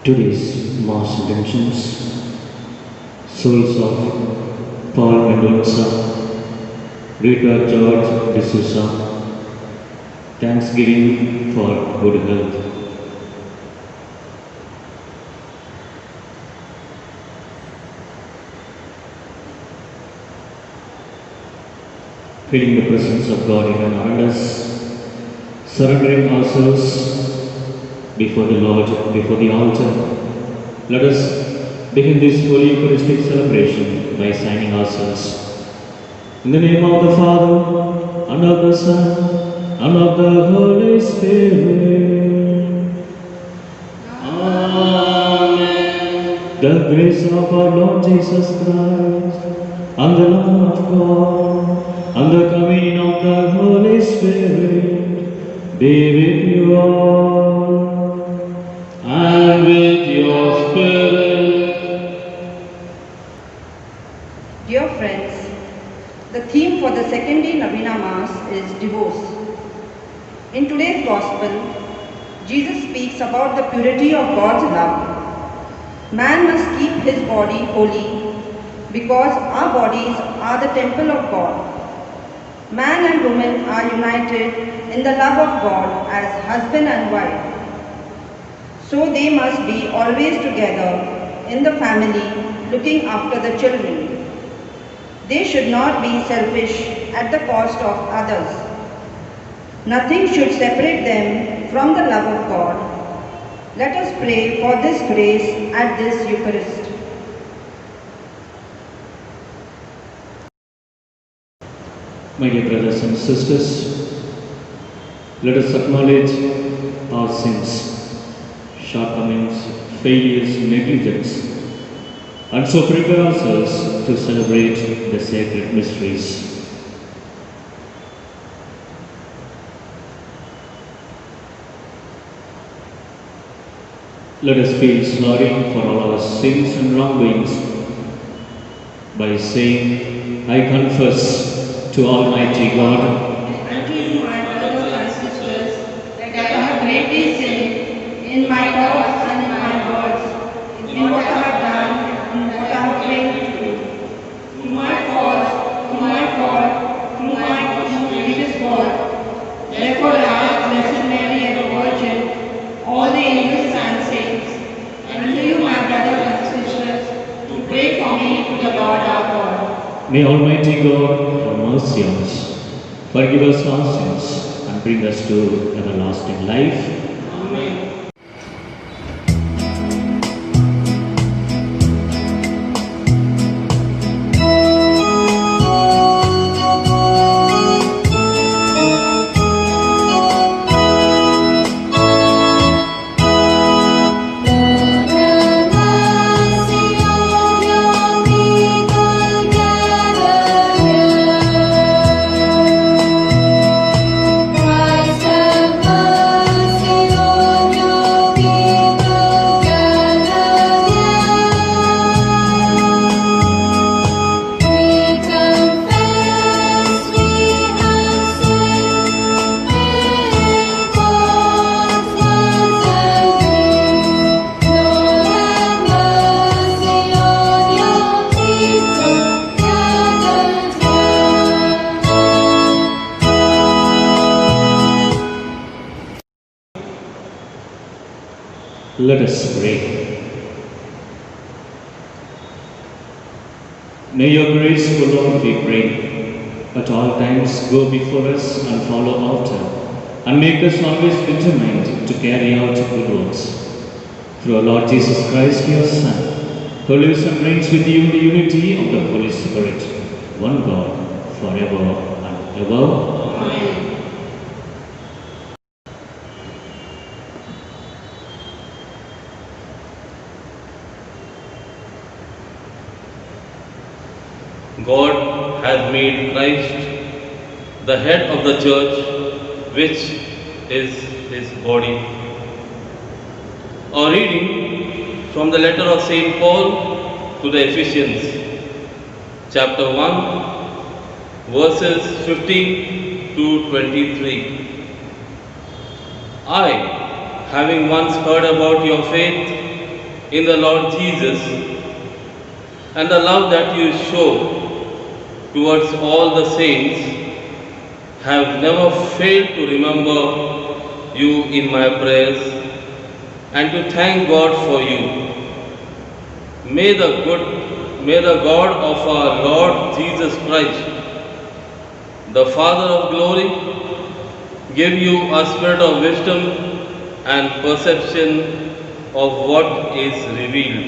Today's Mass intentions, souls of Paul Mendoza, Rita George D'Souza, thanksgiving for good health. Feeling the presence of God in and around us, surrendering ourselves before the Lord, before the altar. Let us begin this Holy Eucharistic celebration by signing ourselves. In the name of the Father, and of the Son, and of the Holy Spirit. Amen. The grace of our Lord Jesus Christ, and the love of God, and the communion of the Holy Spirit be with you all. And with your spirit. Dear friends, the theme for the second day Novena Mass is divorce. In today's Gospel, Jesus speaks about the purity of God's love. Man must keep his body holy because our bodies are the temple of God. Man and woman are united in the love of God as husband and wife. So they must be always together in the family, looking after the children. They should not be selfish at the cost of others. Nothing should separate them from the love of God. Let us pray for this grace at this Eucharist. My dear brothers and sisters, let us acknowledge our sins, shortcomings, failures, negligence, and so prepare ourselves to celebrate the sacred mysteries. Let us feel sorry for all our sins and wrongdoings by saying, I confess to Almighty God And to you, my brothers and sisters, that I have greatly sinned in my thoughts and in my words, in what I have done and what I have failed to do. Through my fault, through my grievous fault. Therefore I ask Blessed Mary, ever Virgin, all the angels and saints, and to you, my brothers and sisters, to pray for me to the Lord our God. May Almighty God have mercy on us, forgive us our sins, and bring us to everlasting life. Amen. Let us pray. May your grace, O Lord, we pray, at all times go before us and follow after, and make us always determined to carry out good works. Through our Lord Jesus Christ, your Son, who lives and reigns with you in the unity of the Holy Spirit, one God, forever and ever. Amen. God has made Christ the head of the church, which is his body. A reading from the letter of St. Paul to the Ephesians, chapter 1, verses 15 to 23. I, having once heard about your faith in the Lord Jesus and the love that you show towards all the saints, have never failed to remember you in my prayers and to thank God for you. May the God of our Lord Jesus Christ, the Father of glory, give you a spirit of wisdom and perception of what is revealed,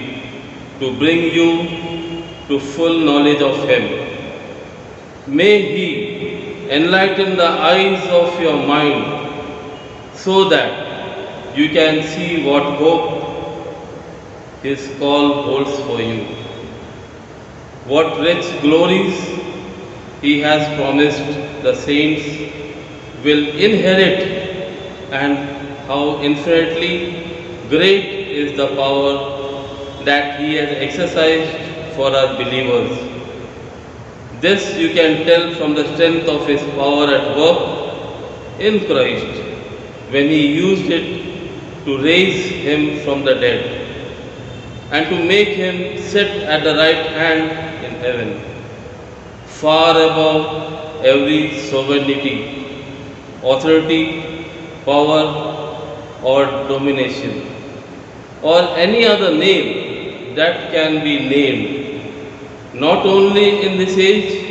to bring you to full knowledge of Him. May He enlighten the eyes of your mind so that you can see what hope His call holds for you, what rich glories He has promised the saints will inherit, and how infinitely great is the power that He has exercised for us believers. This you can tell from the strength of His power at work in Christ when He used it to raise Him from the dead and to make Him sit at the right hand in heaven, far above every sovereignty, authority, power, or domination, or any other name that can be named, not only in this age,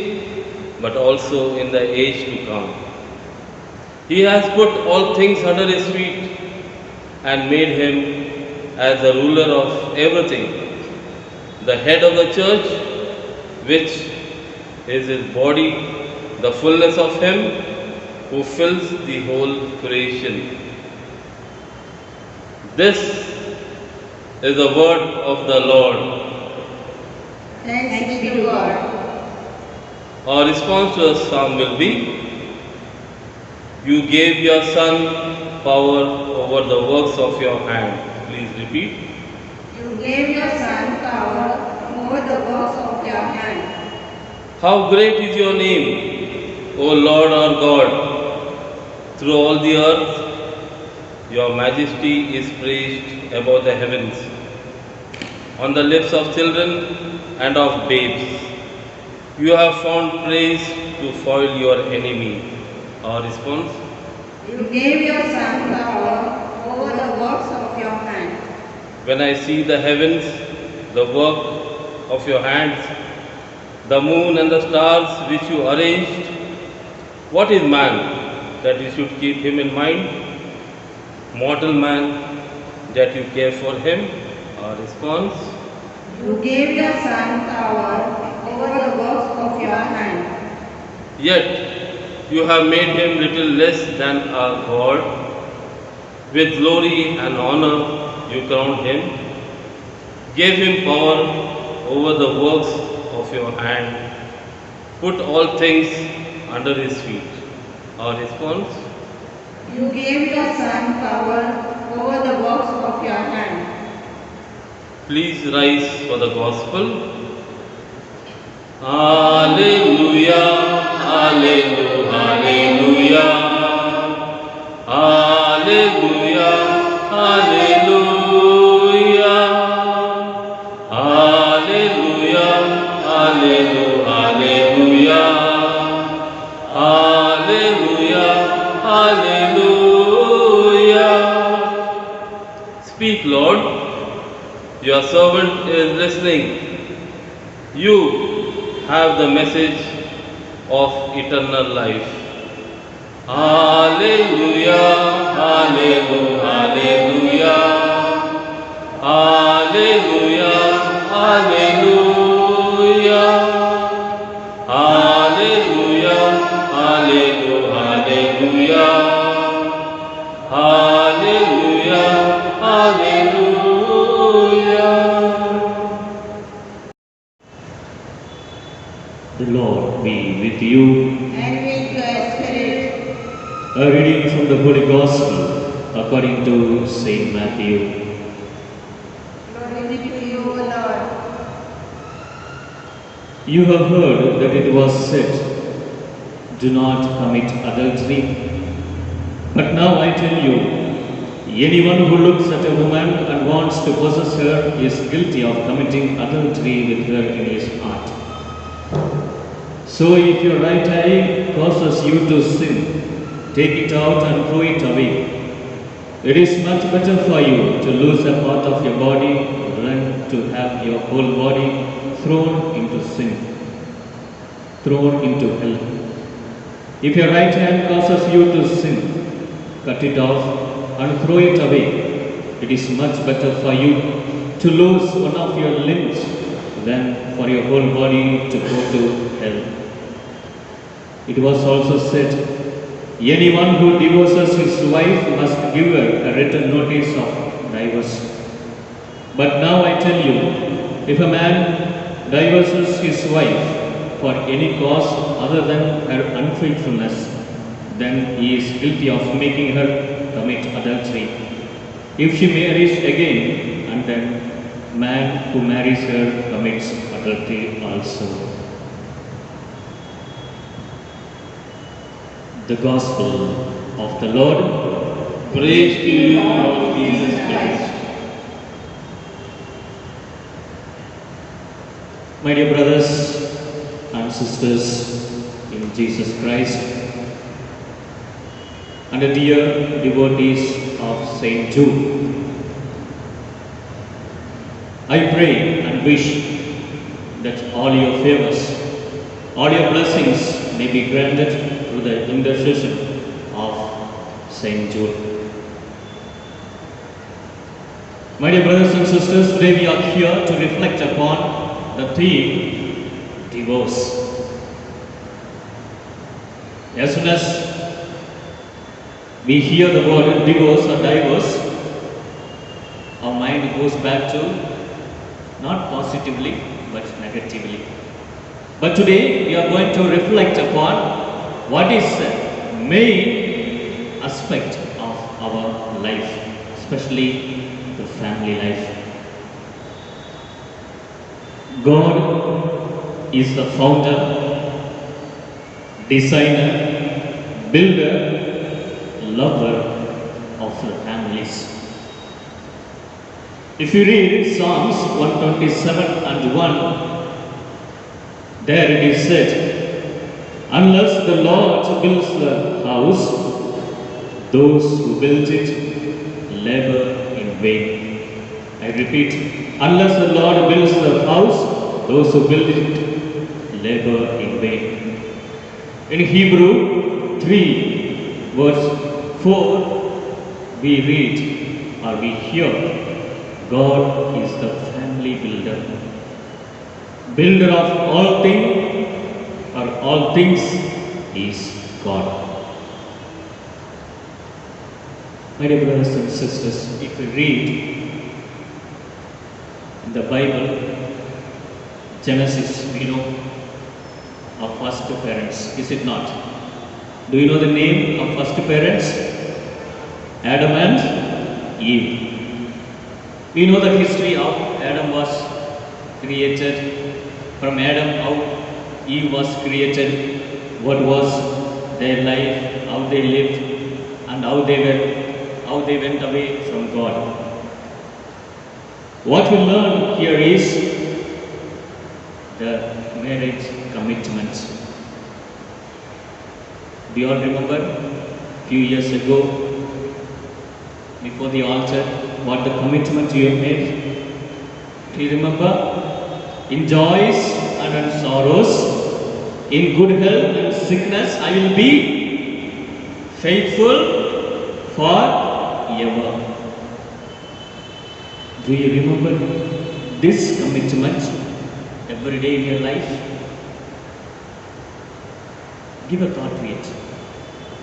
but also in the age to come. He has put all things under His feet and made Him as the ruler of everything, the head of the church, which is His body, the fullness of Him who fills the whole creation. This is the word of the Lord. Thanks be to God. Our response to the psalm will be, you gave your Son power over the works of your hand. Please repeat. You gave your Son power over the works of your hand. How great is your name, O Lord our God. Through all the earth, your majesty is praised above the heavens. On the lips of children and of babes, you have found praise to foil your enemy. Our response? You gave your Son power over the works of your hand. When I see the heavens, the work of your hands, the moon and the stars which you arranged, what is man that you should keep him in mind? Mortal man that you care for him? Our response? You gave your Son power over the works of your hand. Yet you have made him little less than our God. With glory and honor you crowned him, gave him power over the works of your hand, put all things under his feet. Our response? You gave your Son power over the works of your hand. Please rise for the gospel. Alleluia, Alleluia, Alleluia, Alleluia, Alleluia, Alleluia, Alleluia, Alleluia, Alleluia, Alleluia. Speak, Lord, your servant is listening. You have the message of eternal life. Alleluia, Alleluia, Alleluia, Alleluia, Alleluia, Alleluia, Alleluia, Alleluia, Alleluia, Alleluia. The Lord be with you. And with your spirit. A reading from the Holy Gospel according to Saint Matthew. Glory to you, O Lord. You have heard that it was said, do not commit adultery. But now I tell you, Anyone who looks at a woman and wants to possess her is guilty of committing adultery with her in his heart. So if your right eye causes you to sin, take it out and throw it away. It is much better for you to lose a part of your body than to have your whole body thrown into sin, thrown into hell. If your right hand causes you to sin, cut it off and throw it away. It is much better for you to lose one of your limbs than for your whole body to go to hell. It was also said, anyone who divorces his wife must give her a written notice of divorce. But now I tell you, if a man divorces his wife for any cause other than her unfaithfulness, then he is guilty of making her commit adultery. If she marries again, and then man who marries her commits adultery also. The Gospel of the Lord. Praise to you, Lord Jesus Christ. My dear brothers and sisters in Jesus Christ, and dear devotees of Saint Jude, I pray and wish that all your favors, all your blessings may be granted through the intercession of Saint Jude. My dear brothers and sisters, today we are here to reflect upon the theme, divorce. As soon as we hear the word divorce or divorce, our mind goes back to not positively but negatively. But today we are going to reflect upon what is the main aspect of our life, especially the family life. God is the founder, designer, builder, lover of the families. If you read Psalms 127 and 1, there it is said, unless the Lord builds the house, those who build it labor in vain. I repeat, unless the Lord builds the house, those who build it labor in vain. In Hebrew 3 verse 4, we read or we hear, God is the family builder. Builder of all things, or all things is God. My dear brothers and sisters, if we read in the Bible, Genesis, we know our first parents, is it not? Do you know the name of first parents? Adam and Eve. We know the history of Adam was created, from Adam how Eve was created, what was their life, how they lived, and how they went away from God. What we learn here is the marriage commitment. Do you all remember a few years ago, before the altar, what the commitment you have made? Do you remember? In joys and in sorrows, in good health and sickness, I will be faithful forever. Do you remember this commitment every day in your life? Give a thought to it.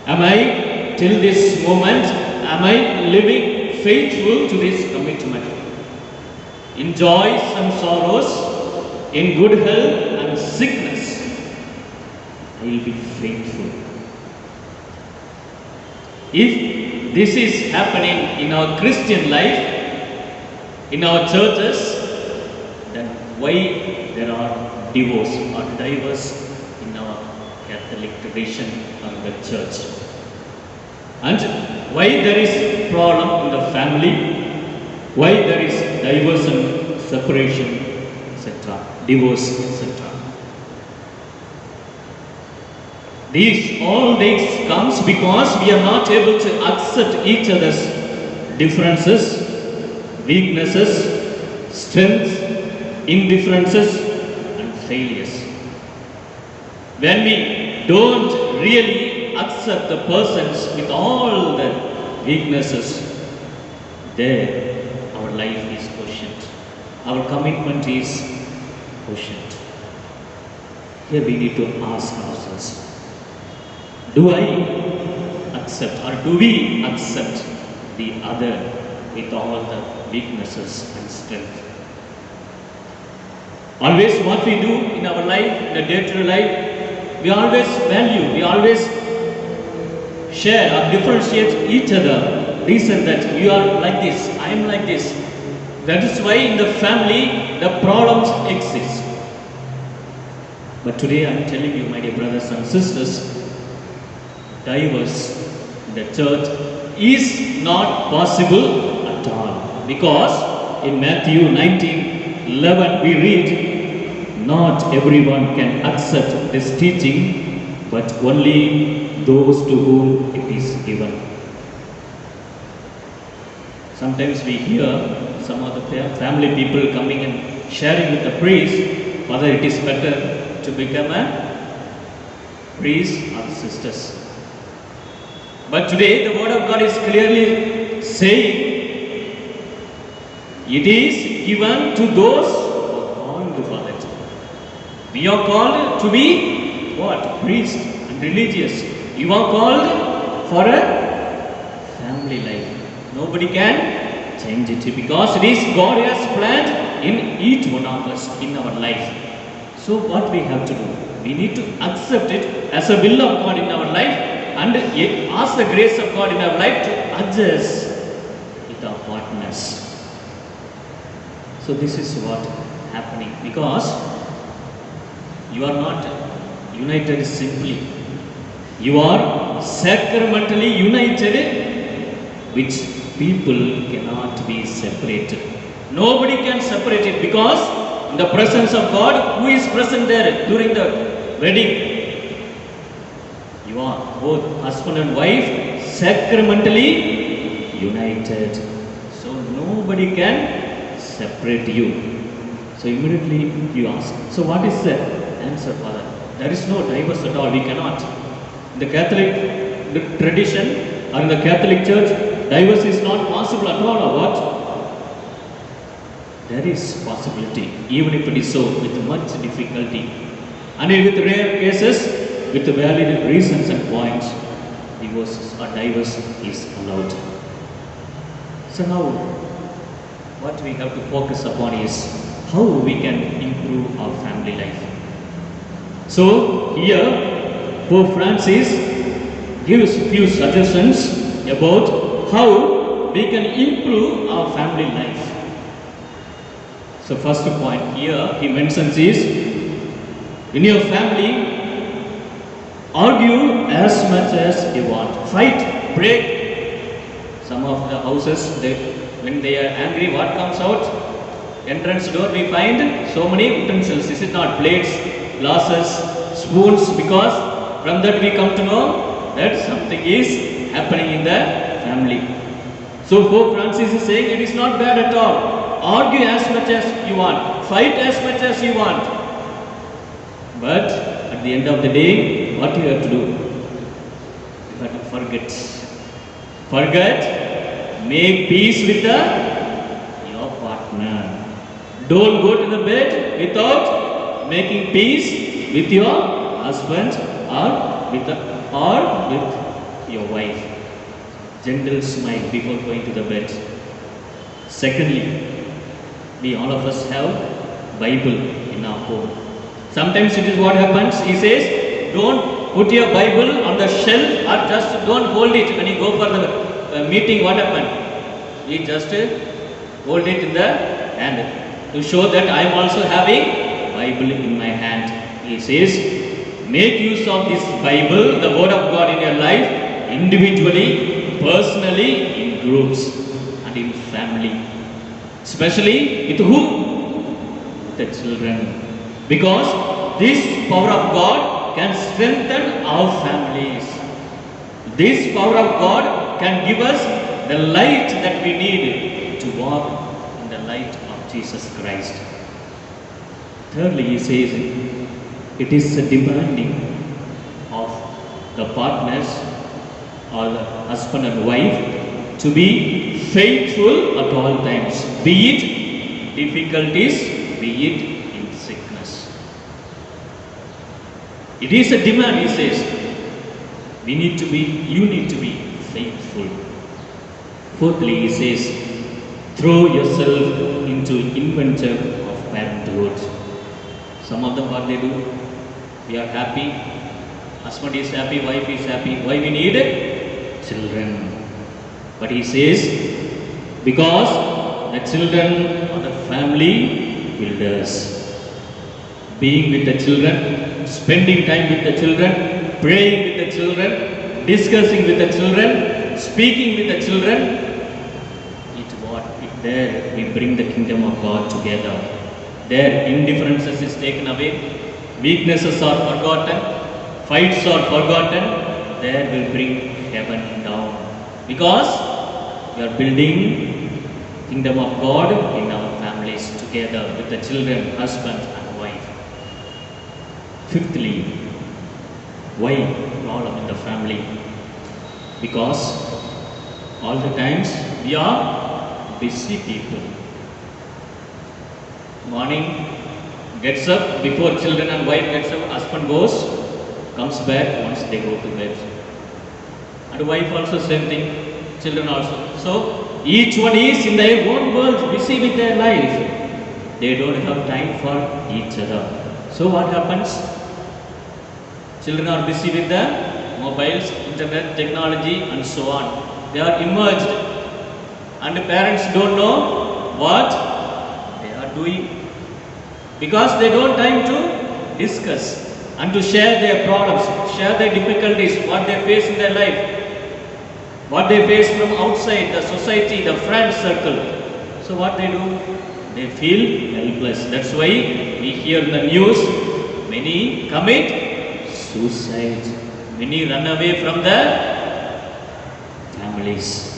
Am I, till this moment, am I living faithful to this commitment? In joys and sorrows, in good health and sickness, I will be faithful. If this is happening in our Christian life, in our churches, then why there are divorce or divorce in our Catholic tradition or the church? And why there is problem in the family, why there is divorce and separation, etc., divorce, etc. All these comes because we are not able to accept each other's differences, weaknesses, strengths, indifferences, and failures. When we don't really accept the persons with all the weaknesses, there our life is questioned. Our commitment is questioned. Here we need to ask ourselves, do I accept or do we accept the other with all the weaknesses and strength? Always what we do in our life, in the day-to-day life, we always value, we always share or differentiate each other. Reason that you are like this, I am like this. That is why in the family the problems exist. But today I am telling you, my dear brothers and sisters, divorce in the church is not possible at all. Because in Matthew 19:11 we read, not everyone can accept this teaching, but only those to whom it is given. Sometimes we hear some of the family people coming and sharing with the priest whether it is better to become a priest or sisters. But today the word of God is clearly saying it is given to those who are called for it. We are called to be what? Priest and religious. You are called for a family life. Nobody can change it because it is God has planned in each one of us in our life. So what we have to do? We need to accept it as a will of God in our life and ask the grace of God in our life to adjust with our partners. So this is what happening because you are not united simply. You are sacramentally united, which people cannot be separated. Nobody can separate it because in the presence of God, who is present there during the wedding? You are both husband and wife sacramentally united. So nobody can separate you. So immediately you ask, so what is the answer, Father? There is no divorce at all. We cannot. In the Catholic tradition or in the Catholic Church, divorce is not possible at all, or what? There is possibility, even if it is so, with much difficulty. And with rare cases, with valid reasons and points, divorce or divorce is allowed. So now, what we have to focus upon is how we can improve our family life. So here, Pope Francis gives few suggestions about how we can improve our family life. So first point here he mentions is, in your family, argue as much as you want. Fight, break. Some of the houses, when they are angry, what comes out? Entrance door we find so many utensils. Is it not? Plates, glasses, spoons, because from that we come to know that something is happening in the family. So Pope Francis is saying it is not bad at all. Argue as much as you want. Fight as much as you want. But at the end of the day, what you have to do? You have to forget. Forget. Make peace with your partner. Don't go to the bed without making peace with your husband or with your wife. Gentle smile before going to the bed. Secondly, we all of us have Bible in our home. Sometimes it is what happens, he says, don't put your Bible on the shelf or just don't hold it when you go for the meeting. What happened? We just hold it in the hand to show that I am also having Bible in my hand. He says, make use of this Bible, the word of God in your life, individually, personally in groups and in family. Especially with whom? The children. Because this power of God can strengthen our families. This power of God can give us the light that we need to walk in the light of Jesus Christ. Thirdly, he says, it is a demanding of the partners or the husband and wife to be faithful at all times, be it difficulties, be it in sickness. It is a demand, he says. You need to be faithful. Fourthly, he says, throw yourself into inventor of parenthood. Some of them, what they do, we are happy, husband is happy, wife is happy. Why we need children? But he says, because the children are the family builders. Being with the children, spending time with the children, praying with the children, discussing with the children, speaking with the children, there we bring the kingdom of God together. There indifferences is taken away, weaknesses are forgotten, fights are forgotten. There we bring heaven down. Because we are building kingdom of God in our families together with the children, husband and wife. Fifthly, why problem in the family? Because all the times we are busy people. Morning, gets up, before children and wife gets up, husband goes, comes back once they go to bed. And wife also same thing, children also. So each one is in their own world, busy with their life. They don't have time for each other. So what happens? Children are busy with the mobiles, internet, technology and so on. They are immersed. And the parents don't know what they are doing. Because they don't time to discuss and to share their problems, share their difficulties, what they face in their life, what they face from outside, the society, the friend circle. So what they do? They feel helpless. That's why we hear in the news, many commit suicide. Many run away from their families.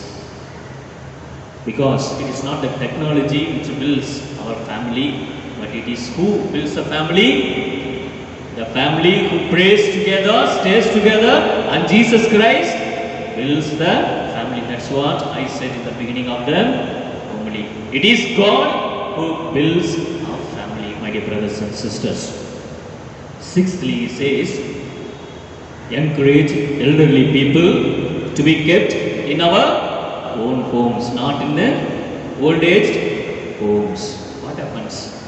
Because it is not the technology which builds our family, but it is who builds a family? The family who prays together, stays together, and Jesus Christ builds the family. That's what I said in the beginning of the homily. It is God who builds our family, my dear brothers and sisters. Sixthly, he says, encourage elderly people to be kept in our own homes, not in the old aged homes. What happens?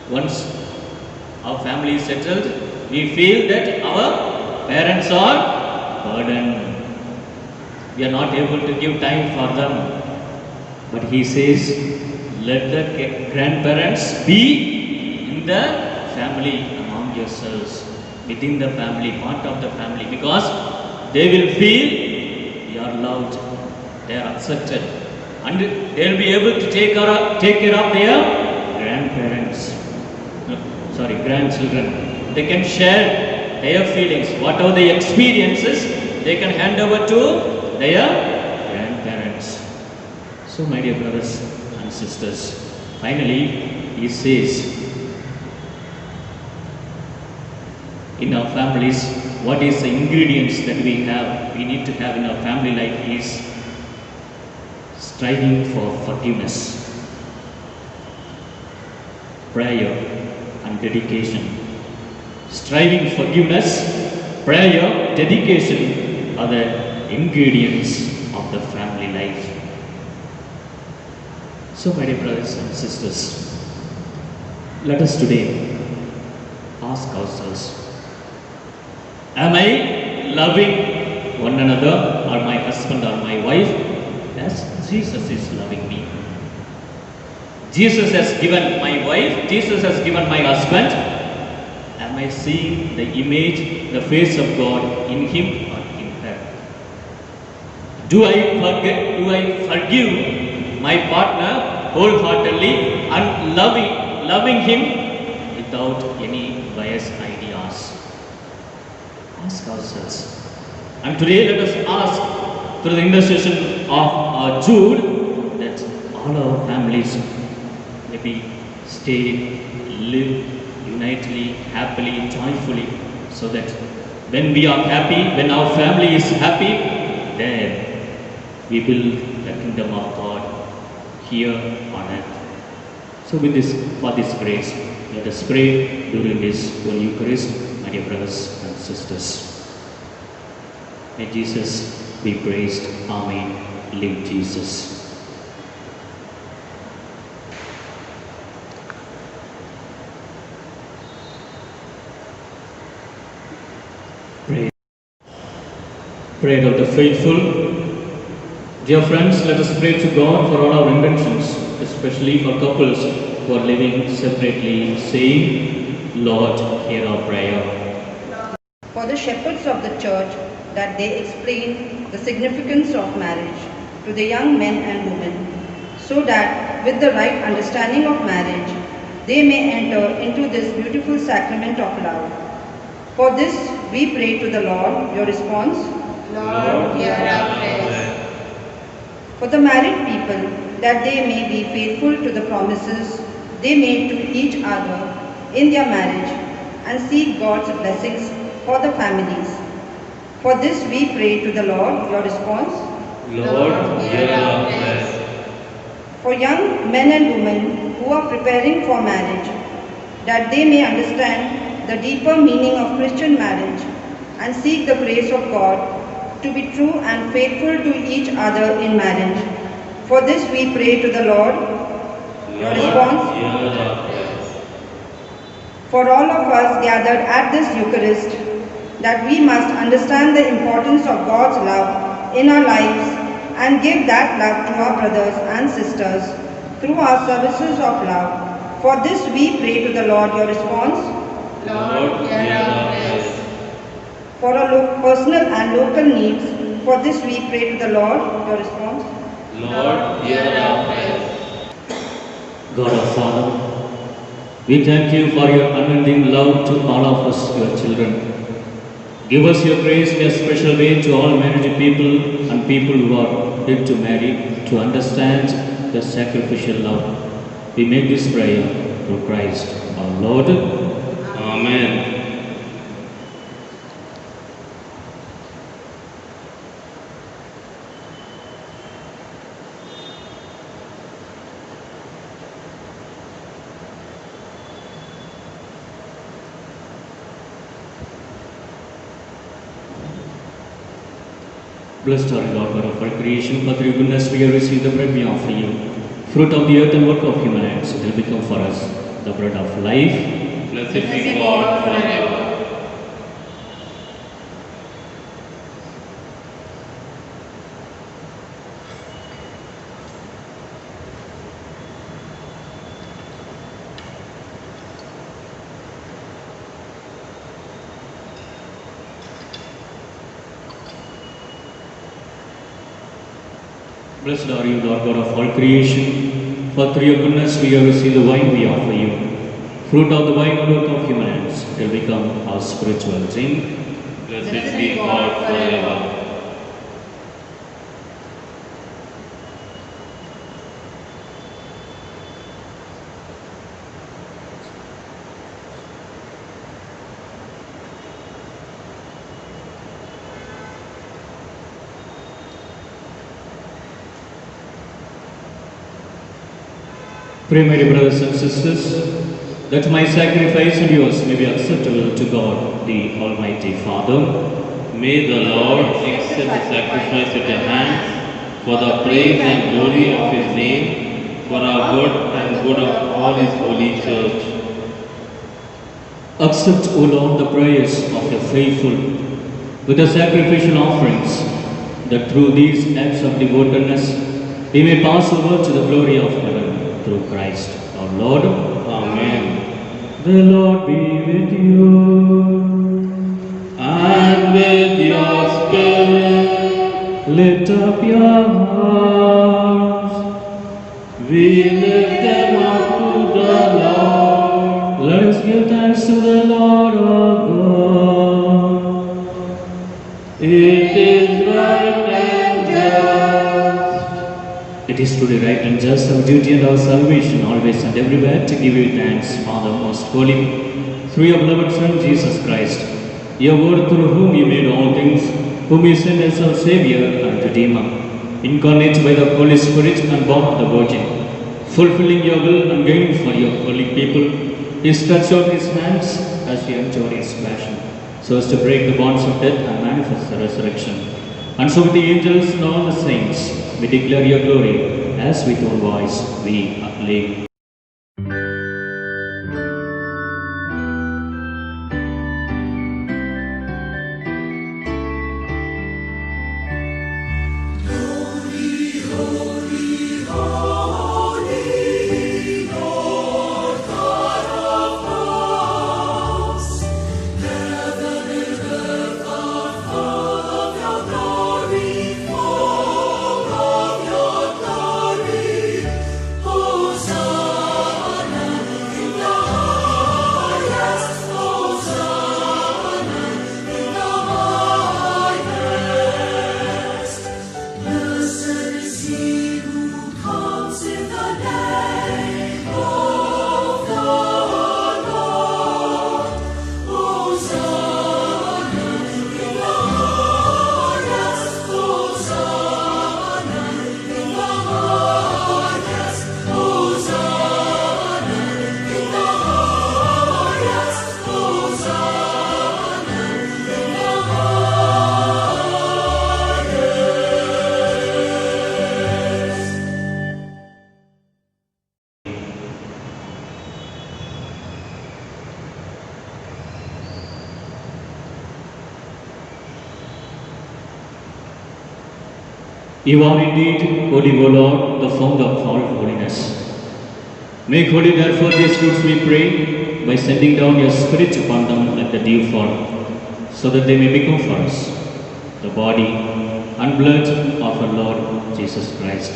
Once our family is settled, we feel that our parents are burdened. We are not able to give time for them. But he says, let the grandparents be in the family among yourselves, within the family, part of the family, because they will feel they are loved. They are accepted, and they will be able to take care of their grandchildren. They can share their feelings, whatever the experiences, they can hand over to their grandparents. So, my dear brothers and sisters, finally, he says, in our families, what is the ingredients that we need to have in our family life is striving for forgiveness, prayer and dedication. Striving, forgiveness, prayer, dedication are the ingredients of the family life. So, my dear brothers and sisters, let us today ask ourselves, am I loving one another, or my husband or my wife, as Jesus is loving me? Jesus has given my wife, Jesus has given my husband. Am I seeing the image, the face of God in him or in her? Do I forgive my partner wholeheartedly and loving him without any biased ideas? Ask ourselves. And today let us ask through the intercession of Jude that all our families may be stay, live unitedly, happily, joyfully, so that when we are happy, when our family is happy, then we build the kingdom of God here on earth. So with this, for this grace, let us pray during this Holy Eucharist, my dear brothers and sisters. May Jesus be praised. Amen. Live Jesus. Prayer of the faithful. Dear friends, let us pray to God for all our intentions, especially for couples who are living separately, saying, Lord, hear our prayer. For the shepherds of the church, that they explain the significance of marriage to the young men and women, so that with the right understanding of marriage, they may enter into this beautiful sacrament of love. For this, we pray to the Lord. Your response? Lord, hear our prayers. For the married people, that they may be faithful to the promises they made to each other in their marriage and seek God's blessings for the families. For this we pray to the Lord. Your response? Lord, hear our prayers. For young men and women who are preparing for marriage, that they may understand the deeper meaning of Christian marriage and seek the grace of God to be true and faithful to each other in marriage. For this we pray to the Lord. Your response? Hear our prayers. For all of us gathered at this Eucharist, that we must understand the importance of God's love in our lives and give that love to our brothers and sisters through our services of love. For this we pray to the Lord. Your response? Lord, hear our prayers. For our personal and local needs, for this we pray to the Lord. Your response? Lord, hear our prayers. God our Father, we thank you for your unending love to all of us, your children. Give us your grace in a special way to all married people and people who are yet to marry to understand the sacrificial love. We make this prayer through Christ our Lord. Amen. Blessed are you, Lord God of our creation, for through your goodness we have received the bread we offer you. Fruit of the earth and work of human hands, it will become for us the bread of life. Blessed be God forever. Blessed are you, Lord God of all creation, for through your goodness we have received the wine we offer you. Fruit of the vine and work of human hands, it will become our spiritual drink. Blessed be God forever. Pray, my dear brothers and sisters, that my sacrifice and yours may be acceptable to God, the Almighty Father. May the Lord accept the sacrifice at your hands for the praise and glory of his name, for our good and good of all his holy church. Accept, O Lord, the prayers of your faithful with the sacrificial offerings, that through these acts of devotedness we may pass over to the glory of heaven through Christ our Lord. Amen. The Lord be with you. And with your spirit. Lift up your hearts. We lift them up to the Lord. Let us give thanks to the Lord our God. It is right and just. It is truly right and just, our duty and our salvation, always and everywhere, to give you thanks, Father most holy, through your beloved Son, Jesus Christ, your word through whom you made all things, whom you sent as our Savior and Redeemer, incarnate by the Holy Spirit and born of the Virgin, fulfilling your will and gaining for your holy people, he stretched out his hands as he endured his passion, so as to break the bonds of death and manifest the resurrection. And so with the angels and all the saints, we declare your glory, as with our voice we acclaim. You are indeed holy, O Lord, the fount of all holiness. Make holy therefore these fruits, we pray, by sending down your Spirit upon them like the dew fall, so that they may become for us the body and blood of our Lord Jesus Christ.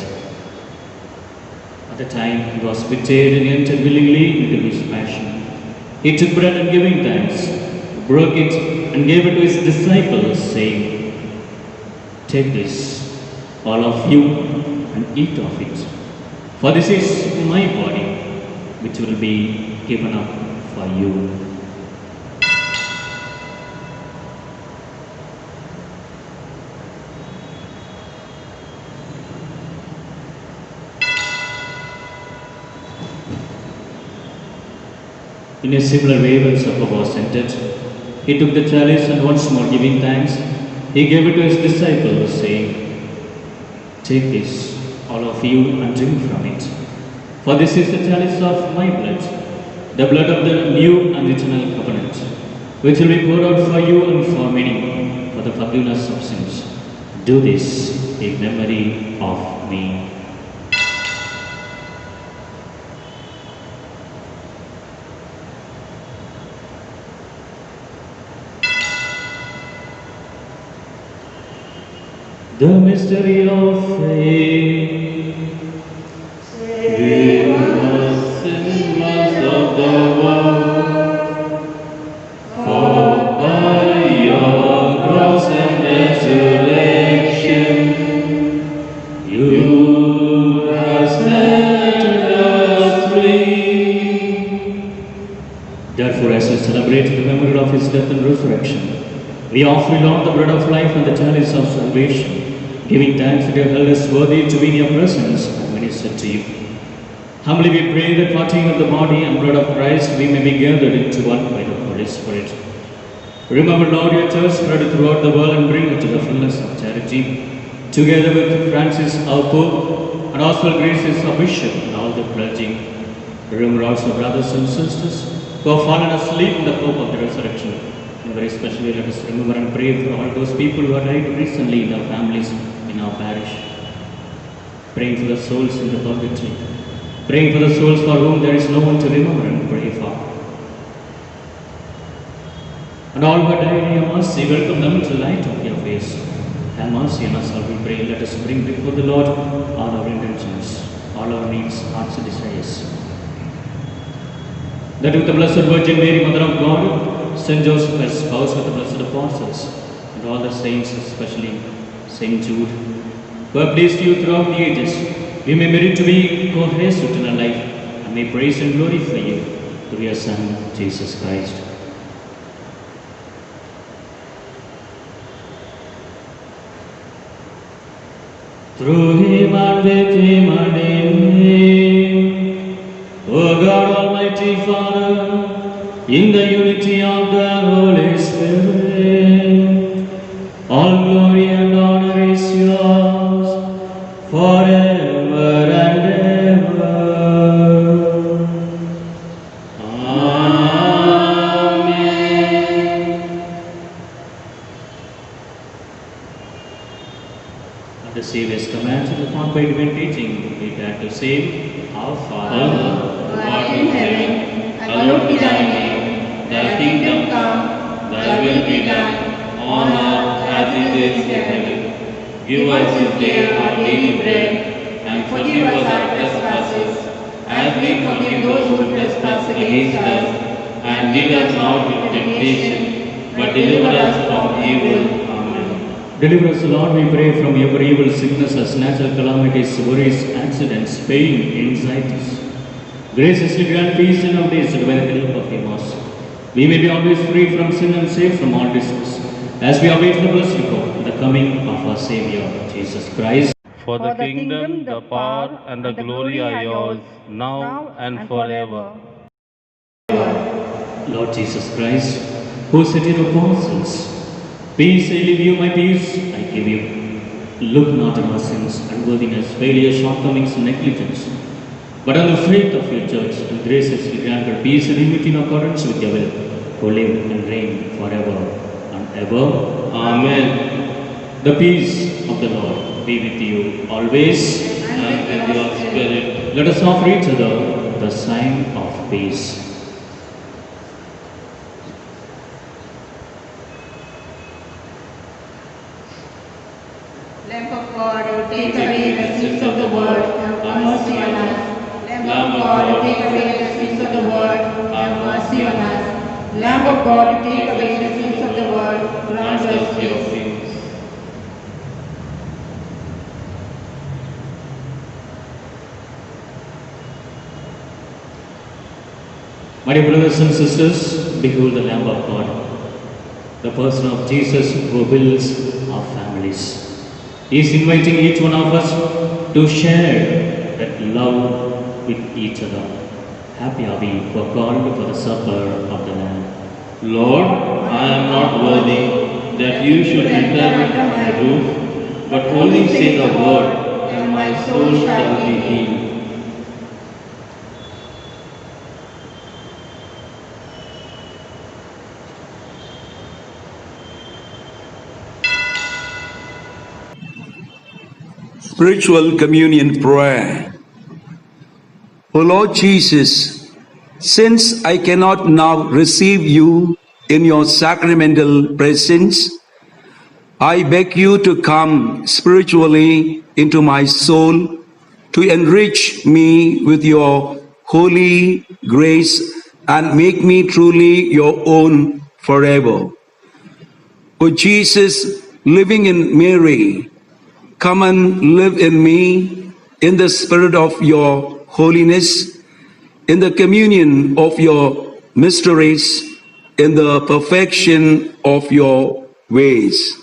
At the time he was betrayed and entered willingly into his passion, he took bread and giving thanks, broke it and gave it to his disciples, saying, "Take this, all of you, and eat of it. For this is my body, which will be given up for you." In a similar way, when supper was ended, he took the chalice and once more giving thanks, he gave it to his disciples, saying, "Take this, all of you, and drink from it. For this is the chalice of my blood, the blood of the new and eternal covenant, which will be poured out for you and for many, for the forgiveness of sins. Do this in memory of me." The mystery of faith. Save us sinners of the world, for by your cross and resurrection, you have set us free. Therefore, as we celebrate the memory of his death and resurrection, we offer you, Lord, the bread of life and the chalice of salvation, giving thanks that you have held us worthy to be in your presence and minister to you. Humbly we pray that partaking of the body and blood of Christ, we may be gathered into one by the Holy Spirit. Remember, Lord, your church spread throughout the world and bring it to the fullness of charity, together with Francis, our Pope, and Oswald Gracious, our Bishop, and all the clergy. Remember also brothers and sisters who have fallen asleep in the hope of the resurrection. And very especially, let us remember and pray for all those people who have died recently in our families, in our parish. Praying for the souls in the purgatory. Praying for the souls for whom there is no one to remember and pray for. And all who have died in your mercy, welcome them to the light of your face. Have mercy on us, all we pray. Let us bring before the Lord all our intentions, all our needs, hearts, and desires. That with the Blessed Virgin Mary, Mother of God, Saint Joseph as spouse with the blessed apostles, and all the saints, especially Saint Jude, who have pleased you throughout the ages, we may merit to be co-heirs to eternal life, and may praise and glorify you through your Son, Jesus Christ. Through him and with him and in him, O God Almighty Father, in the unity of the Holy Spirit, all glory and honor is yours forever and ever. Amen. At the Saviour's command, upon by divine teaching, we dare to say, Our Father, who art in heaven, hallowed be thy name. Thy kingdom come, thy will be done, on earth as it is in heaven. Give us this day our daily bread, and forgive us our trespasses, as we forgive those who trespass against us. And lead us not into temptation, but deliver us from evil. Amen. Deliver us, Lord, we pray, from every evil, sicknesses, natural calamities, worries, accidents, pain, anxieties. Graciously grant peace in our days, by the help of your mercy. We may be always free from sin and safe from all distress, as we await the blessed hope, the coming of our Savior, Jesus Christ. For the kingdom, the power, and the glory are yours, now and forever. Lord Jesus Christ, who said in your apostles, Peace I leave you, my peace I give you. Look not on our sins, unworthiness, failure, shortcomings, and negligence, but on the faith of your church, and graciously grant her peace and unity in accordance with your will, who live and reign forever and ever. Amen. The peace of the Lord be with you always, And with your spirit. Let us offer each other the sign of peace. Lamb of God, who take away the sins of the world, have mercy on us. Lamb of God, who take away the sins of the world, have mercy on us. Lamb of God, who take away the sins of the world, grant us peace. My dear brothers and sisters, behold the Lamb of God, the person of Jesus who builds our families. He is inviting each one of us to share that love with each other. Happy are we who are called for the supper of the Lamb. Lord, I am not worthy that you should enter under my roof, but only say the word, and my soul shall be healed. Spiritual Communion Prayer. O Lord Jesus, since I cannot now receive you in your sacramental presence, I beg you to come spiritually into my soul to enrich me with your holy grace and make me truly your own forever. O Jesus, living in Mary, come and live in me in the spirit of your holiness, in the communion of your mysteries, in the perfection of your ways.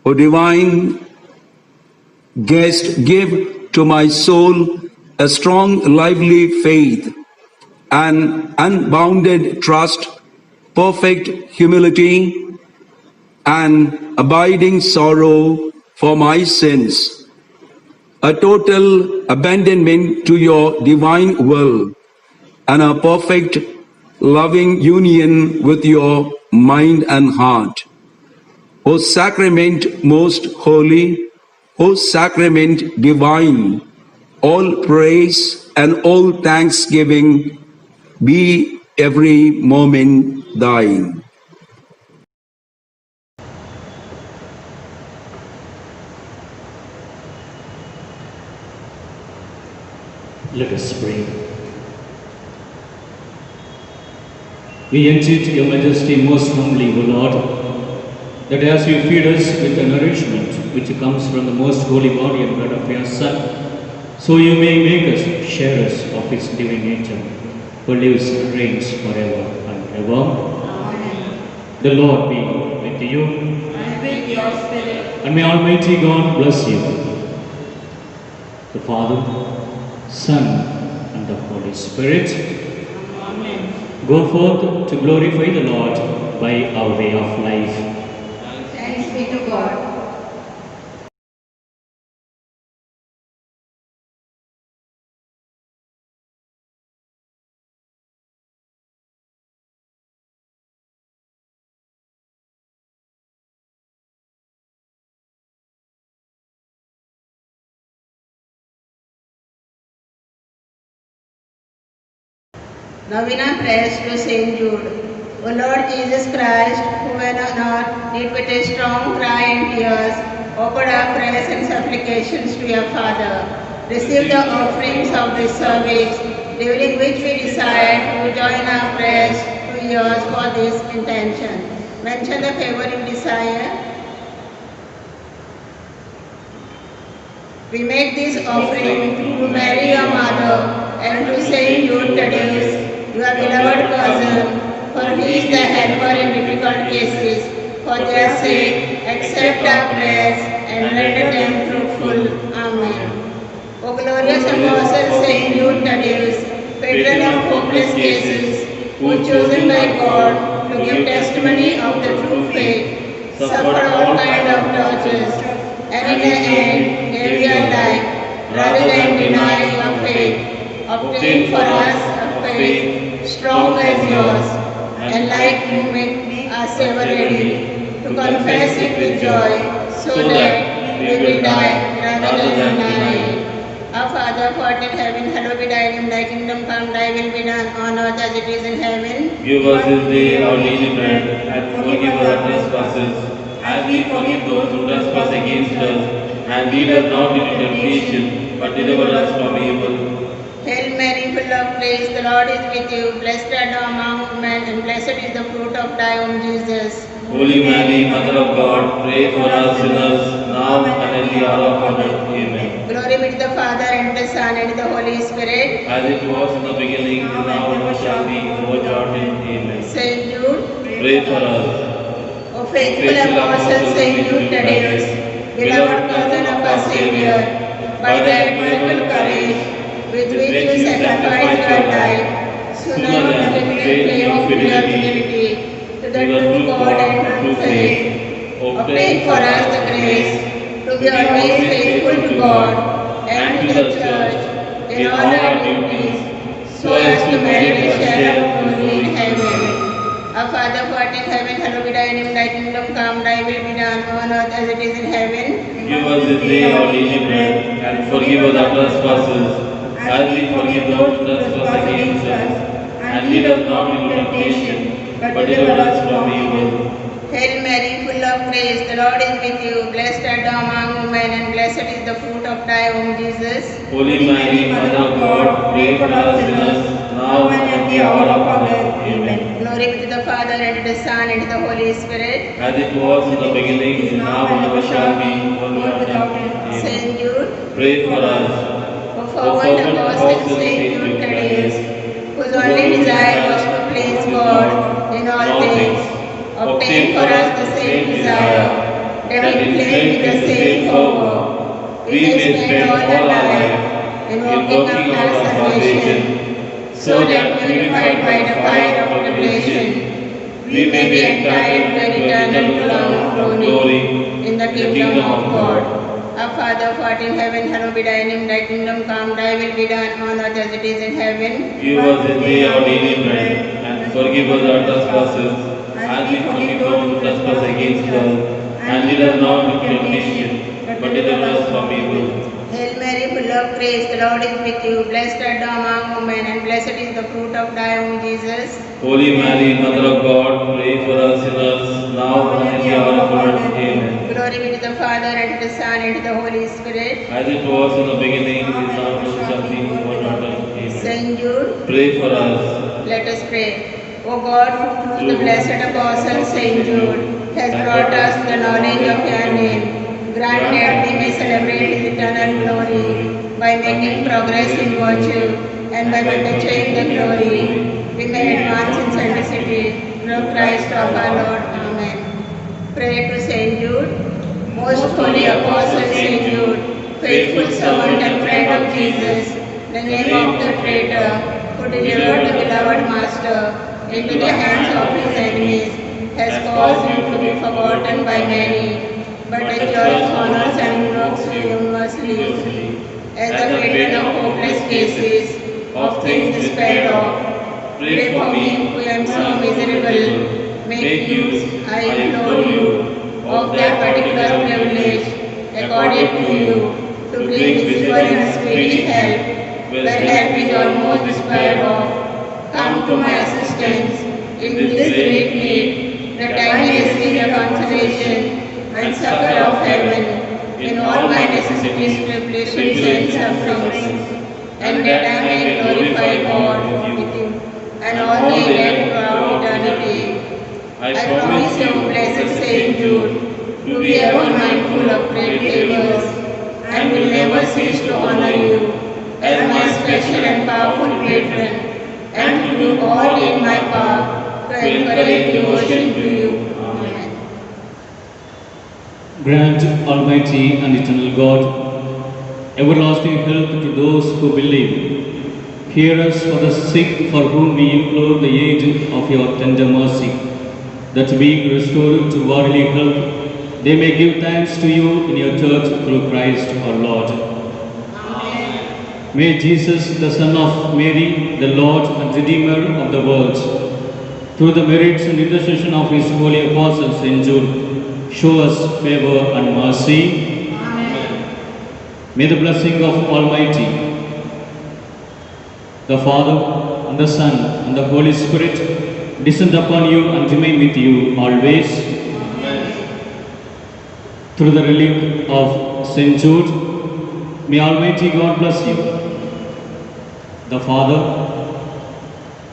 O divine guest, give to my soul a strong, lively faith, an unbounded trust, perfect humility, and abiding sorrow for my sins, a total abandonment to your divine will, and a perfect loving union with your mind and heart. O sacrament most holy, O sacrament divine, all praise and all thanksgiving be every moment thine. Let us pray. We entreat your majesty most humbly, O Lord, that as you feed us with the nourishment which comes from the most holy body and blood of your Son, so you may make us sharers of his divine nature, who lives and reigns forever and ever. Amen. The Lord be with you, And with your spirit. and may Almighty God bless you, the Father, Son, and the Holy Spirit. Amen. Go forth to glorify the Lord by our way of life. Thanks be to God. Novena prayers to Saint Jude. O Lord Jesus Christ, who when on earth did with a strong cry and tears offered our prayers and supplications to your Father, receive the offerings of this service, during which we desire to join our prayers to yours for this intention. Mention the favor you desire. We make this offering to Mary, your mother, and to Saint Jude Thaddeus, your beloved cousin, for he is the helper in difficult cases. For their sake, accept our prayers and render them fruitful. Amen. O glorious Apostle Saint Jude Thaddeus, patron of hopeless cases, who chosen by God to give testimony of the true faith, suffered all kinds of tortures, and in the end gave your life rather than deny your faith. Obtain for us a faith strong as yours, and like you make us ever ready to confess it with joy, so that we will die rather than deny it. Our Father, who art in heaven, hallowed be thy name. Thy kingdom come, thy will be done on earth as it is in heaven. Give us this day our daily bread, and forgive us our trespasses, as we forgive those who trespass against us. And lead us not into temptation, but deliver us from evil. Hail Mary, full of grace, the Lord is with you. Blessed art thou among women, and blessed is the fruit of thy womb, Jesus. Holy Mary, Mother of God, pray for us sinners, now and at the hour of our death. Amen. Glory be to the Father, and the Son, and the Holy Spirit. As it was in the beginning, is now, and ever shall be, world without end. Amen. Saint Jude, Pray for us. O faithful Apostle Saint Jude Thaddeus, beloved cousin of our Saviour, by thy admirable courage, with which you sacrificed your life, sooner than the great claim of fidelity to the true God and true faith, obtain for us the grace to be always faithful to God and to the Church in all our duties, so as to merit a share of glory in heaven. Our Father who art in heaven, hallowed be thy name. Thy kingdom come, thy will be done on earth as it is in heaven. Give us this day our daily bread, and forgive us our trespasses, as we forgive those who trespass against us. And lead us not into temptation, but deliver us from evil. Hail Mary, full of grace, the Lord is with you. Blessed art thou among women, and blessed is the fruit of thy womb, Jesus. Holy Mary, Mother of God, pray for us sinners, now and at the hour of our death. Amen. Glory be to the Father, and to the Son, and to the Holy Spirit. As it was in the beginning, is now, and ever shall be, world without end. Amen. Saint Jude, Pray for us. O fervent apostle Saint Jude Thaddeus, whose only desire was to please God in all things, obtain for us the same desire, that inflamed with the same fervor, we may spend all our life in working out our salvation, so that purified by the fire of revelation, we may be entitled to an eternal crown of glory in the kingdom of God. Our Father, who art in heaven, hallowed be thy name. Thy kingdom come, thy will be done on earth as it is in heaven. Give us this day our daily bread, and forgive us our trespasses, as we forgive those who trespass against us. And lead us not into temptation, but deliver us from evil. Hail Mary, full of grace, the Lord is with you. Blessed art thou among women, and blessed is the fruit of thy womb, Jesus. Holy Mary, Mother of God, pray for us sinners, now and at the hour of our death. Amen. Glory be to the Father, and to the Son, and to the Holy Spirit. As it was in the beginning, is now, and ever shall be, world without Saint Jude, pray for us. let us pray. O God, who through the blessed apostle Saint Jude has brought us the knowledge of your name, grant that we may celebrate his eternal glory by making progress in virtue and by perpetuating the glory. We may advance in simplicity through Christ our Lord. Amen. Pray to Saint Jude. Most holy apostle Saint Jude, faithful servant and friend of Jesus, the name of the traitor who delivered the beloved Master into the hands of his enemies, has caused him to be forgotten by many, but enjoys honors and works universally. As the patron of hopeless cases, of things despaired of, pray for me who am so miserable. Make use, I implore you, of that particular privilege accorded to you, to bring visible and speedy help, where help is almost despaired of. Come to my assistance in this great need, that I may receive the consolation and succor of heaven in all my necessities, tribulations and sufferings, and that I may glorify God with you and all the elect throughout eternity. I promise you, blessed Saint Jude, to be ever mindful of great favors, and will never cease to honor you as my special and powerful patron, and to do all in my power to encourage devotion to you. Amen. Grant, Almighty and Eternal God, everlasting help to those who believe. Hear us for the sick for whom we implore the aid of your tender mercy, that being restored to bodily health, they may give thanks to you in your church through Christ our Lord. Amen. May Jesus, the Son of Mary, the Lord and Redeemer of the world, through the merits and intercession of his holy apostle Saint Jude, show us favor and mercy. Amen. May the blessing of Almighty, the Father and the Son and the Holy Spirit descend upon you and remain with you always. Through the relic of Saint Jude, may Almighty God bless you, the Father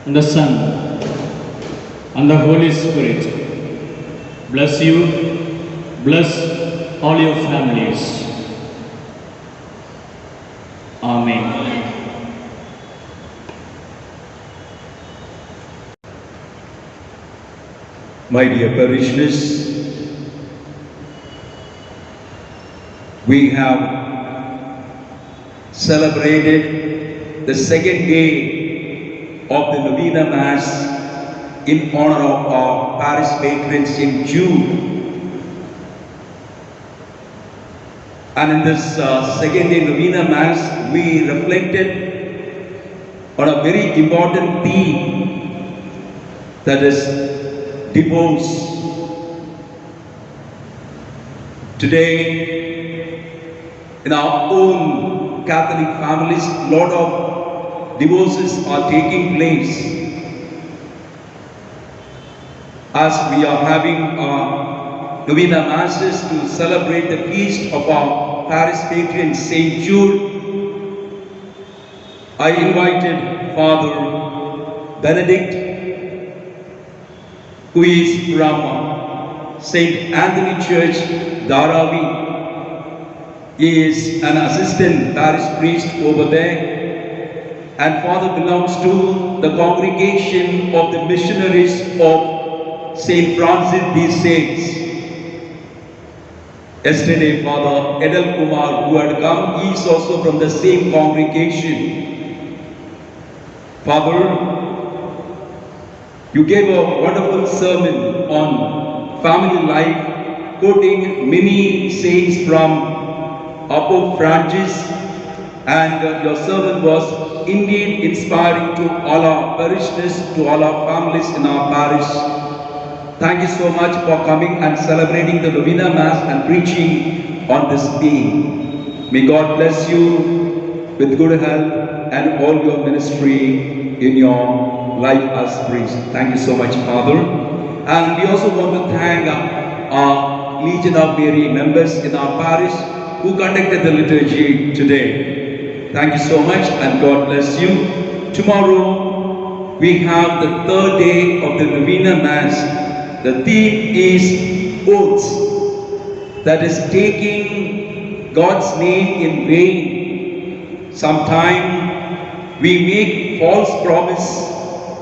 and the Son and the Holy Spirit. Bless you, bless all your families. Amen. My dear parishioners, we have celebrated the second day of the Novena Mass in honor of our parish patron Saint Jude. And in this second day Novena Mass, we reflected on a very important theme, that is divorce. Today, in our own Catholic families, a lot of divorces are taking place. As we are having our Novena Masses to celebrate the feast of our parish patron Saint Jude, I invited Father Benedict, who is from St. Anthony Church, Dharavi. He is an assistant parish priest over there, and Father belongs to the congregation of the missionaries of St. Francis de Sales. Yesterday, Father Edel Kumar, who had come, he is also from the same congregation. Father, you gave a wonderful sermon on family life, quoting many saints from Pope Francis, and your sermon was indeed inspiring to all our parishioners, to all our families in our parish. Thank you so much for coming and celebrating the Novena Mass and preaching on this theme. May God bless you with good health and all your ministry in your life as priest. Thank you so much, Father. And we also want to thank our Legion of Mary members in our parish who conducted the liturgy today. Thank you so much, and God bless you. tomorrow we have the third day of the Novena Mass. The theme is oaths, that is taking God's name in vain. Sometimes we make false promise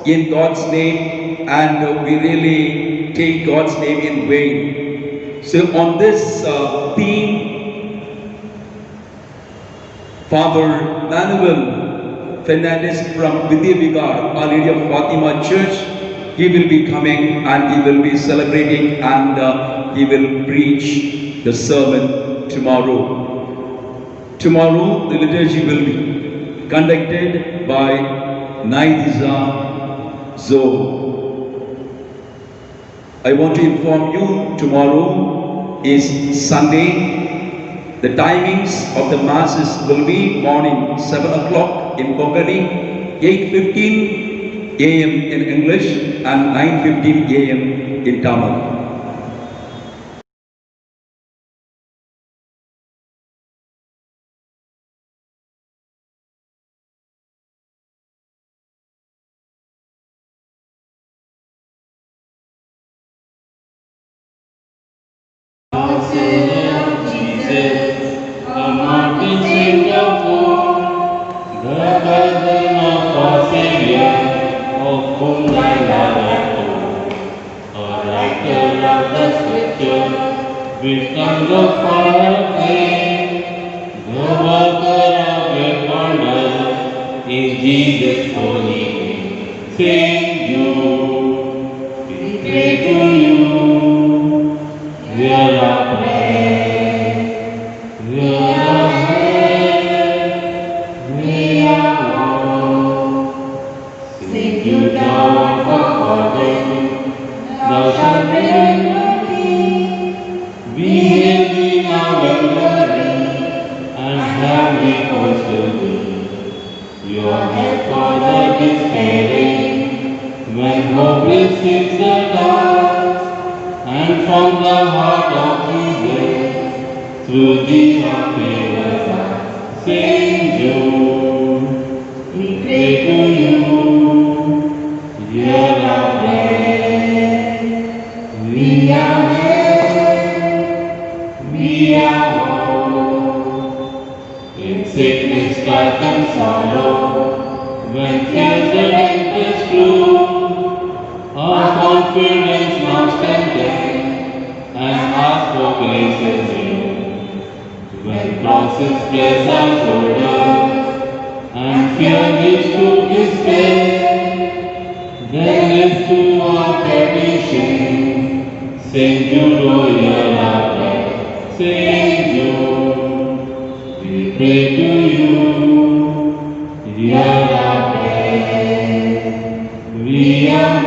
in God's name and we really take God's name in vain. So on this theme, Father Manuel Fernandez from Vidya Vigar, Our Lady of Fatima Church, he will be coming and he will be celebrating and he will preach the sermon tomorrow. Tomorrow the liturgy will be conducted by Naidiza Zoe. I want to inform you, tomorrow is Sunday. The timings of the masses will be morning 7 o'clock in Konkani, 8:15 a.m. in English and 9:15 a.m. in Tamil. Wisdom the Father, the worker of your wonders, in Jesus' holy name, sing you, we pray to you, hear our prayer, hear our prayer, hear our woe. Sing you down for fortune, thou shalt reign. We hail thee now in glory, and have recourse to thee. Your help for the despairing, when hope receives the dark, and from the heart of Jesus, through thee our prayers are. Sing you, we pray to you, hear our prayer, we are in sickness, strife and sorrow, when fears the tempest flew, our confidence now strengthened, and ask for grace in you. When crosses press our shoulders, and fear leads to despair, then lift to our petition, sing you, O hear our prayer, sing you. We pray to you, hear our prayer, we are